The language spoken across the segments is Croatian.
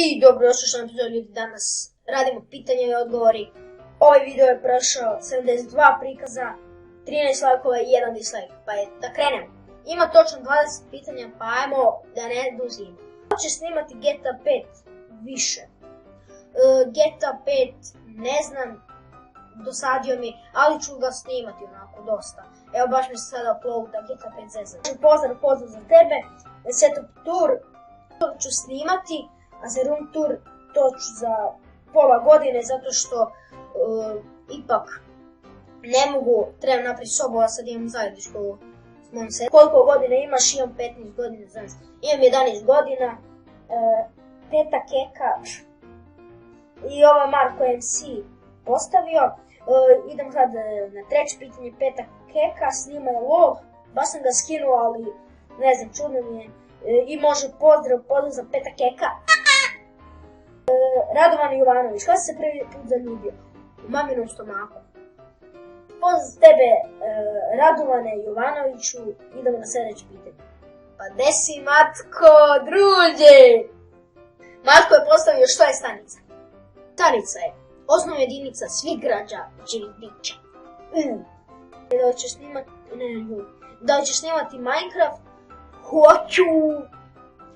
I dobro došli što nam epizod ljudi, danas radimo pitanja i odgovori. Ovaj video je prošao 72 prikaza, 13 lajkova i 1 dislike, pa je da krenemo. Ima točno 20 pitanja, pa ajmo da ne duzimo. Hoće snimati GTA 5 više. GTA 5 ne znam, dosadio mi, ali ću ga snimati onako dosta. Evo baš mi se sada uploada GTA 5 zezan. Pozdrav za tebe, setup tour ću snimati, a za room tour to ću za pola godine, zato što ipak ne mogu, trebam napraviti sobu, a sad imam zajedničku s mojom setom. Koliko godina imaš? Imam 15 godina, znači imam 11 godina, Peta Keka i ova Marko MC postavio. Idem sad na treće pitanje, Peta Keka snima je lol, baš sam ga skinuo, ali ne znam, čudno mi je. I može pozdrav za Peta Keka. Radovan Jovanović, kada si se prvi put zaljubio? U maminom stomaku. Pozdrav za tebe, Radovane Jovanoviću, idemo na sljedeće pitanje. Pa gde si, Matko, druže? Matko je postavio što je stanica. Stanica je osnovna jedinica svih građevnih bića. Da li ćeš snimati Minecraft? Hoću!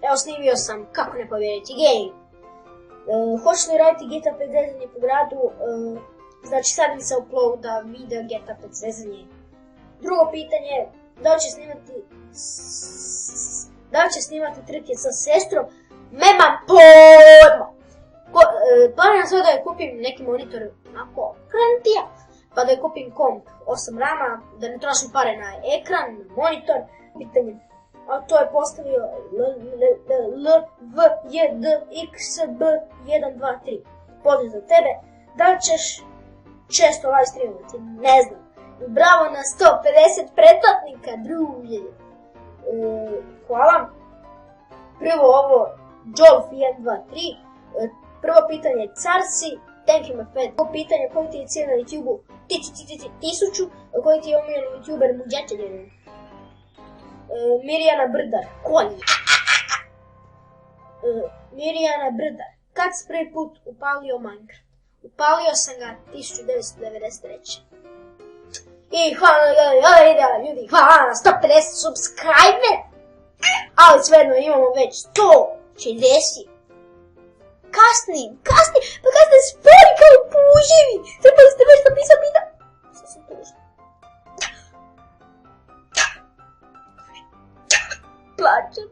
Evo, snimio sam, kako ne povjeriti, game. Hoćeš li raditi GTA 5 zezanje po gradu? Znači sad mi se uploada video GTA 5 zezanje. Drugo pitanje, da li će snimati trke sa sestrom? Nemam pojma! Planiram sve da je kupim neki monitor onako krantija, pa da je kupim komp 8 rama, da ne trošim pare na ekran, na monitor. Pitanje, a to je postavio LVJDXB123. Pozdrav za tebe, da li ćeš često live streamati? Ne znam. Bravo na 150 pretplatnika, druže. Hvala. Prvo ovo, Jolf123. Prvo pitanje, Carsi, thank you my friend. Prvo pitanje, koji ti je cijel na YouTube-u? 1000, koji ti je omiljeni YouTuber muđetelj? Mirjana Brdar, konj. Mirjana Brdar, kad si prvi put upalio Minecraft? Upalio sam ga 1993. I hvala ljudi, hvala na 150 subscribe. Ali svejedno imamo već 160. Kasni, pa kasni spori kao puževi. Trebali ste već napisati da... Što sam tužna? Plačem.